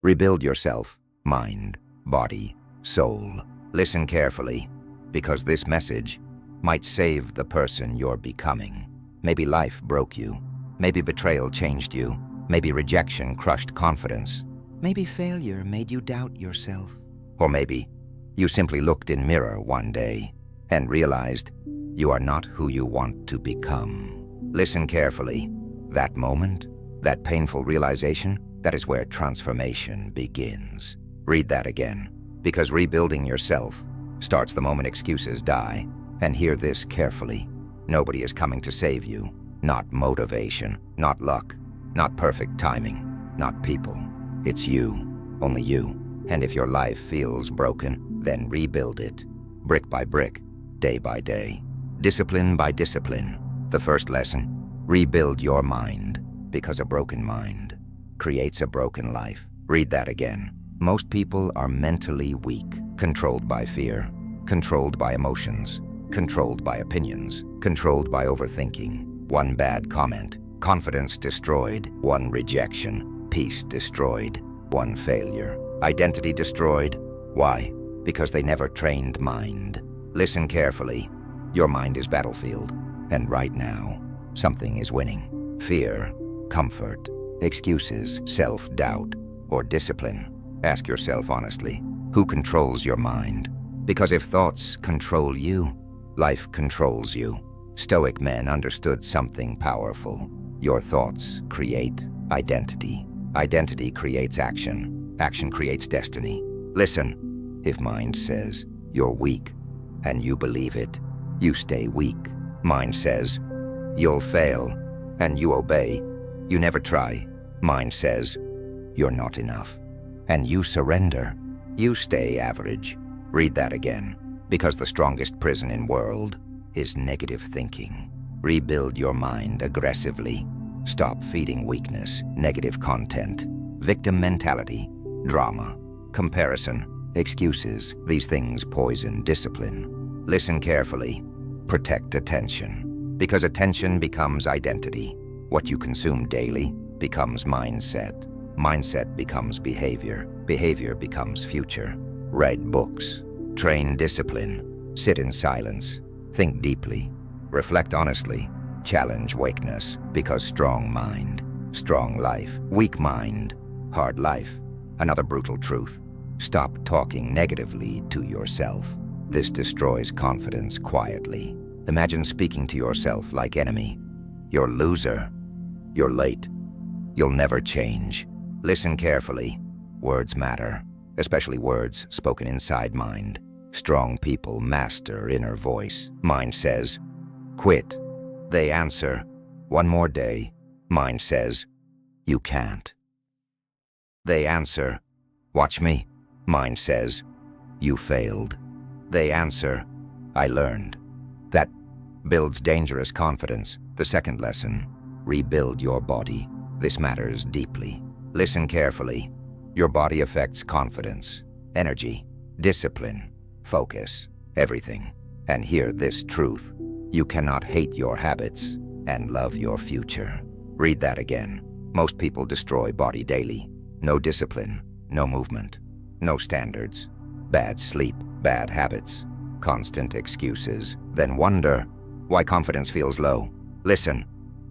Rebuild yourself, mind, body, soul. Listen carefully, because this message might save the person you're becoming. Maybe life broke you. Maybe betrayal changed you. Maybe rejection crushed confidence. Maybe failure made you doubt yourself. Or maybe you simply looked in mirror one day and realized you are not who you want to become. Listen carefully. That moment, that painful realization, that is where transformation begins. Read that again, because rebuilding yourself starts the moment excuses die. And hear this carefully. Nobody is coming to save you. Not motivation, not luck, not perfect timing, not people. It's you, only you. And if your life feels broken, then rebuild it. Brick by brick, day by day, discipline by discipline. The first lesson, rebuild your mind, because a broken mind creates a broken life. Read that again. Most people are mentally weak, controlled by fear, controlled by emotions, controlled by opinions, controlled by overthinking. One bad comment, confidence destroyed. One rejection, peace destroyed. One failure, identity destroyed. Why? Because they never trained mind. Listen carefully. Your mind is battlefield, and right now, something is winning. Fear, comfort, excuses, self-doubt, or discipline. Ask yourself honestly, who controls your mind? Because if thoughts control you, life controls you. Stoic men understood something powerful. Your thoughts create identity. Identity creates action. Action creates destiny. Listen, if mind says you're weak and you believe it, you stay weak. Mind says you'll fail and you obey. You never try. Mind says you're not enough and you surrender. You stay average. Read that again, because the strongest prison in world is negative thinking. Rebuild your mind aggressively. Stop feeding weakness, negative content, victim mentality, drama, comparison, excuses. These things poison discipline. Listen carefully. Protect attention, because attention becomes identity. What you consume daily becomes mindset. Mindset becomes behavior. Behavior becomes future. Read books. Train discipline. Sit in silence. Think deeply. Reflect honestly. Challenge weakness, because strong mind, strong life. Weak mind, hard life. Another brutal truth. Stop talking negatively to yourself. This destroys confidence quietly. Imagine speaking to yourself like enemy. You're a loser. You're late. You'll never change. Listen carefully. Words matter, especially words spoken inside mind. Strong people master inner voice. Mind says, quit. They answer, one more day. Mind says, you can't. They answer, watch me. Mind says, you failed. They answer, I learned. That builds dangerous confidence. The second lesson, rebuild your body. This matters deeply. Listen carefully. Your body affects confidence, energy, discipline, focus, everything. And hear this truth. You cannot hate your habits and love your future. Read that again. Most people destroy body daily. No discipline, no movement, no standards. Bad sleep, bad habits, constant excuses. Then wonder why confidence feels low. Listen,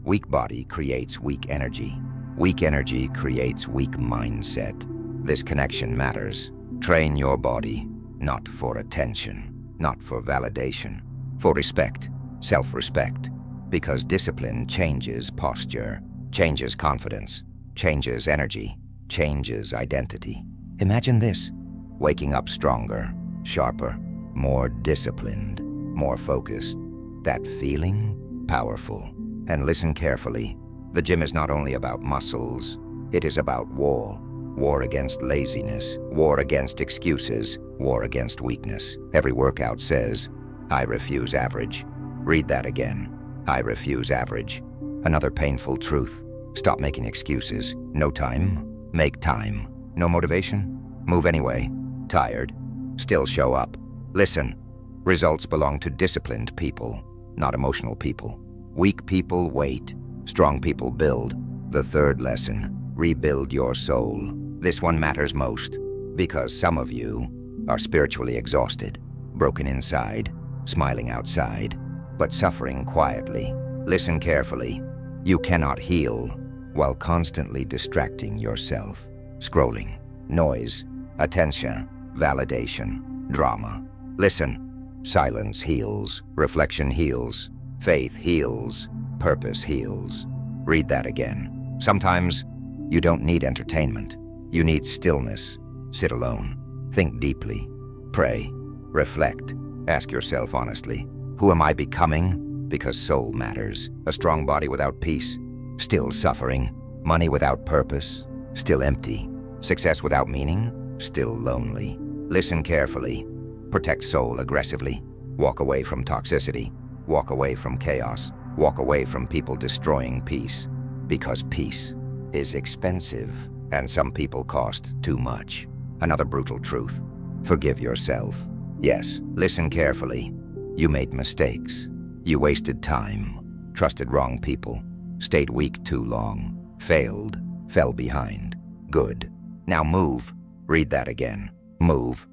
weak body creates weak energy. Weak energy creates weak mindset. This connection matters. Train your body, not for attention, not for validation, for respect, self-respect. Because discipline changes posture, changes confidence, changes energy, changes identity. Imagine this, waking up stronger, sharper, more disciplined, more focused. That feeling, powerful. And listen carefully. The gym is not only about muscles, it is about war. War against laziness, war against excuses, war against weakness. Every workout says, I refuse average. Read that again. I refuse average. Another painful truth. Stop making excuses. No time, make time. No motivation, move anyway. Tired, still show up. Listen, results belong to disciplined people, not emotional people. Weak people wait. Strong people build. The third lesson, rebuild your soul. This one matters most, because some of you are spiritually exhausted, broken inside, smiling outside, but suffering quietly. Listen carefully. You cannot heal while constantly distracting yourself. Scrolling, noise, attention, validation, drama. Listen. Silence heals, reflection heals, faith heals, purpose heals. Read that again. Sometimes you don't need entertainment. You need stillness. Sit alone. Think deeply. Pray. Reflect. Ask yourself honestly, who am I becoming? Because soul matters. A strong body without peace, still suffering. Money without purpose, still empty. Success without meaning, still lonely. Listen carefully. Protect soul aggressively. Walk away from toxicity. Walk away from chaos. Walk away from people destroying peace. Because peace is expensive, and some people cost too much. Another brutal truth. Forgive yourself. Yes, listen carefully. You made mistakes. You wasted time. Trusted wrong people. Stayed weak too long. Failed. Fell behind. Good. Now move. Read that again. Move.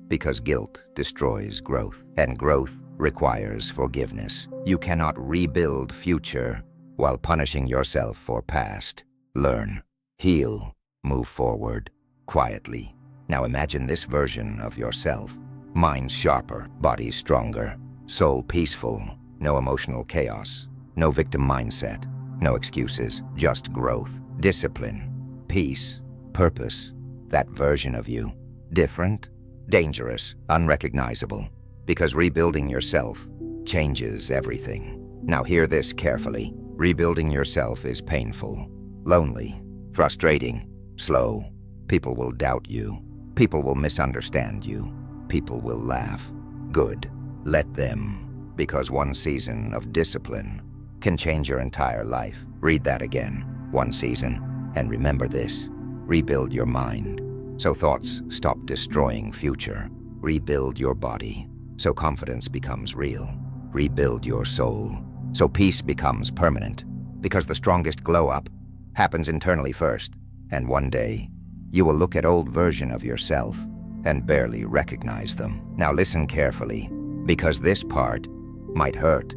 Because guilt destroys growth, and growth requires forgiveness. You cannot rebuild future while punishing yourself for past. Learn, heal, move forward, quietly. Now imagine this version of yourself. Mind sharper, body stronger, soul peaceful, no emotional chaos, no victim mindset, no excuses, just growth, discipline, peace, purpose. That version of you. Different, dangerous, unrecognizable, because rebuilding yourself changes everything. Now hear this carefully. Rebuilding yourself is painful, lonely, frustrating, slow. People will doubt you. People will misunderstand you. People will laugh. Good. Let them, because one season of discipline can change your entire life. Read that again. One season. And remember this. Rebuild your mind, so thoughts stop destroying future. Rebuild your body, so confidence becomes real. Rebuild your soul, so peace becomes permanent. Because the strongest glow-up happens internally first. And one day, you will look at old version of yourself and barely recognize them. Now listen carefully, because this part might hurt,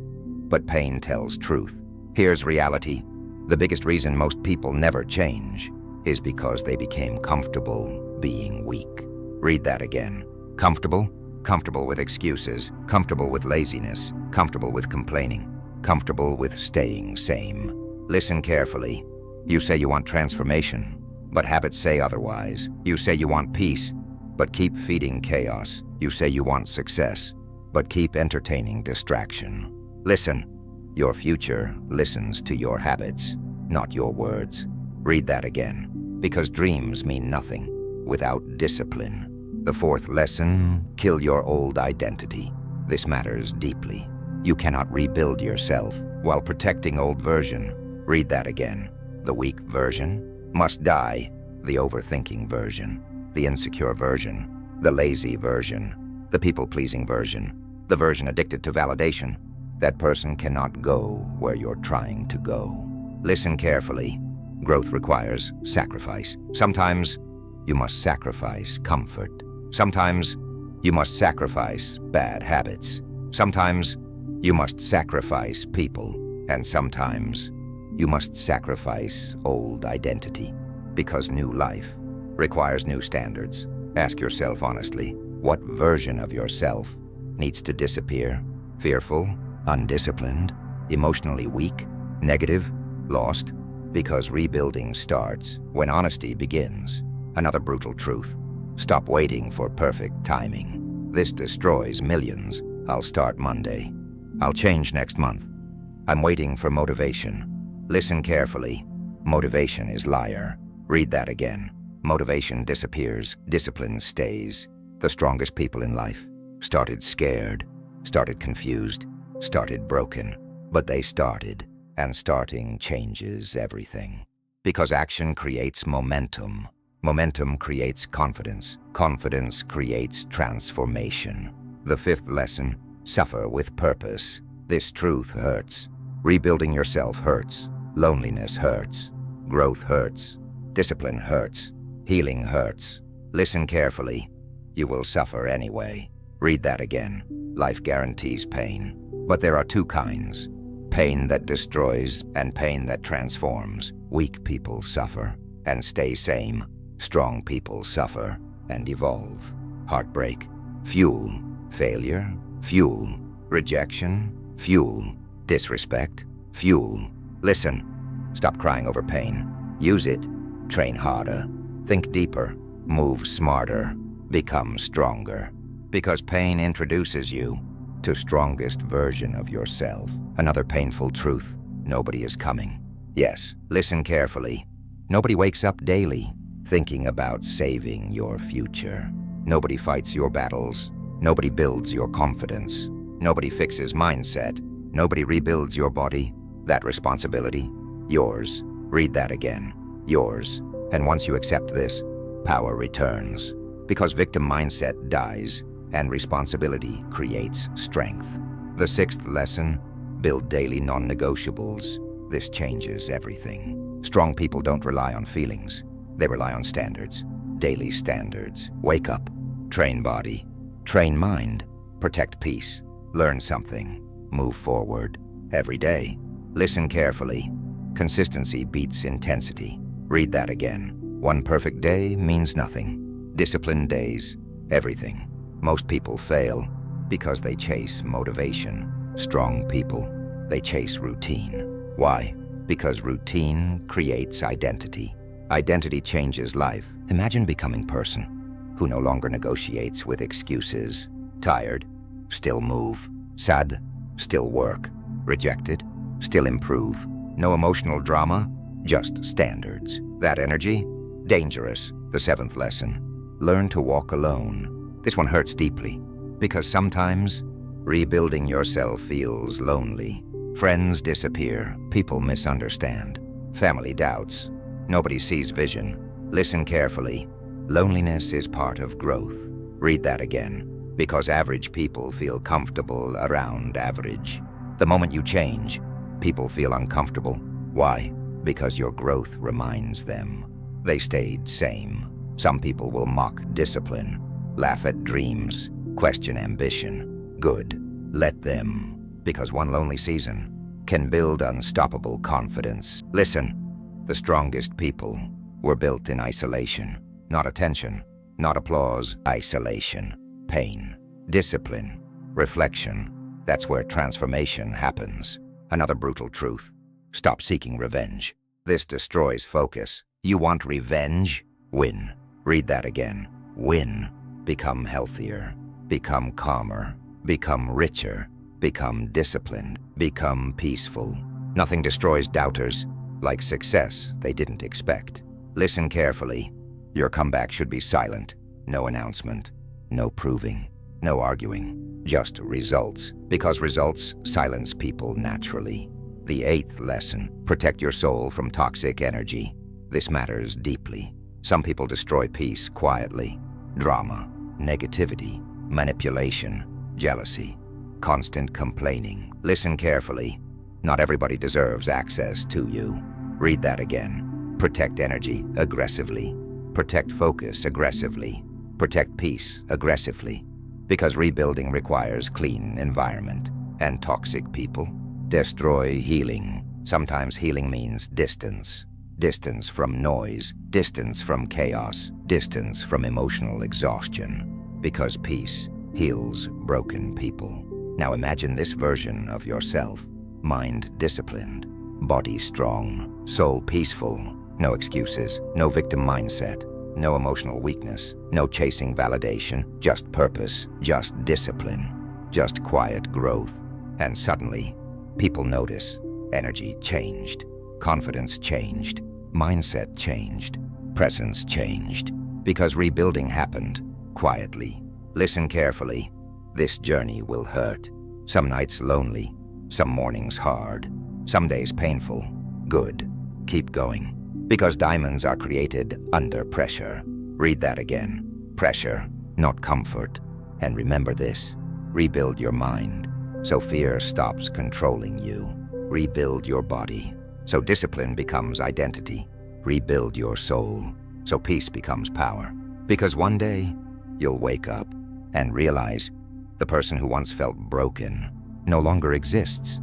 but pain tells truth. Here's reality. The biggest reason most people never change is because they became comfortable being weak. Read that again. Comfortable? Comfortable with excuses, comfortable with laziness, comfortable with complaining, comfortable with staying same. Listen carefully. You say you want transformation, but habits say otherwise. You say you want peace, but keep feeding chaos. You say you want success, but keep entertaining distraction. Listen. Your future listens to your habits, not your words. Read that again. Because dreams mean nothing without discipline. The fourth lesson, kill your old identity. This matters deeply. You cannot rebuild yourself while protecting old version. Read that again. The weak version must die. The overthinking version, the insecure version, the lazy version, the people-pleasing version, the version addicted to validation. That person cannot go where you're trying to go. Listen carefully. Growth requires sacrifice. Sometimes you must sacrifice comfort. Sometimes you must sacrifice bad habits. Sometimes you must sacrifice people. And sometimes you must sacrifice old identity. Because new life requires new standards. Ask yourself honestly, what version of yourself needs to disappear? Fearful, undisciplined, emotionally weak, negative, lost? Because rebuilding starts when honesty begins. Another brutal truth. Stop waiting for perfect timing. This destroys millions. I'll start Monday. I'll change next month. I'm waiting for motivation. Listen carefully. Motivation is liar. Read that again. Motivation disappears. Discipline stays. The strongest people in life started scared, started confused, started broken. But they started. And starting changes everything. Because action creates momentum. Momentum creates confidence. Confidence creates transformation. The fifth lesson, suffer with purpose. This truth hurts. Rebuilding yourself hurts. Loneliness hurts. Growth hurts. Discipline hurts. Healing hurts. Listen carefully. You will suffer anyway. Read that again. Life guarantees pain. But there are two kinds. Pain that destroys and pain that transforms. Weak people suffer and stay same. Strong people suffer and evolve. Heartbreak. Fuel. Failure. Fuel. Rejection. Fuel. Disrespect. Fuel. Listen. Stop crying over pain. Use it. Train harder. Think deeper. Move smarter. Become stronger. Because pain introduces you to strongest version of yourself. Another painful truth. Nobody is coming. Yes, listen carefully. Nobody wakes up daily thinking about saving your future. Nobody fights your battles. Nobody builds your confidence. Nobody fixes mindset. Nobody rebuilds your body. That responsibility, yours. Read that again. Yours. And once you accept this, power returns. Because victim mindset dies and responsibility creates strength. The sixth lesson, build daily non-negotiables. This changes everything. Strong people don't rely on feelings. They rely on standards. Daily standards. Wake up. Train body. Train mind. Protect peace. Learn something. Move forward. Every day. Listen carefully. Consistency beats intensity. Read that again. One perfect day means nothing. Disciplined days, everything. Most people fail because they chase motivation. Strong people, they chase routine. Why? Because routine creates identity. Identity changes life. Imagine becoming a person who no longer negotiates with excuses. Tired, still move. Sad, still work. Rejected, still improve. No emotional drama, just standards. That energy, dangerous. The seventh lesson, learn to walk alone. This one hurts deeply, because sometimes rebuilding yourself feels lonely. Friends disappear, people misunderstand, family doubts, nobody sees vision. Listen carefully. Loneliness is part of growth. Read that again, because average people feel comfortable around average. The moment you change, people feel uncomfortable. Why? Because your growth reminds them. They stayed same. Some people will mock discipline, laugh at dreams, question ambition. Good. Let them. Because one lonely season can build unstoppable confidence. Listen, the strongest people were built in isolation. Not attention, not applause. Isolation, pain, discipline, reflection. That's where transformation happens. Another brutal truth. Stop seeking revenge. This destroys focus. You want revenge? Win. Read that again. Win. Become healthier. Become calmer. Become richer. Become disciplined. Become peaceful. Nothing destroys doubters like success they didn't expect. Listen carefully. Your comeback should be silent. No announcement. No proving. No arguing. Just results. Because results silence people naturally. The eighth lesson, protect your soul from toxic energy. This matters deeply. Some people destroy peace quietly. Drama, negativity, manipulation, jealousy, constant complaining. Listen carefully. Not everybody deserves access to you. Read that again. Protect energy aggressively. Protect focus aggressively. Protect peace aggressively. Because rebuilding requires clean environment. And toxic people destroy healing. Sometimes healing means distance. Distance from noise. Distance from chaos. Distance from emotional exhaustion. Because peace heals broken people. Now imagine this version of yourself. Mind disciplined. Body strong. Soul peaceful. No excuses. No victim mindset. No emotional weakness. No chasing validation. Just purpose. Just discipline. Just quiet growth. And suddenly, people notice. Energy changed. Confidence changed. Mindset changed. Presence changed. Because rebuilding happened quietly. Listen carefully. This journey will hurt. Some nights lonely. Some mornings hard. Some days painful. Good. Keep going. Because diamonds are created under pressure. Read that again. Pressure, not comfort. And remember this. Rebuild your mind so fear stops controlling you. Rebuild your body so discipline becomes identity. Rebuild your soul so peace becomes power. Because one day, you'll wake up and realize the person who once felt broken no longer exists.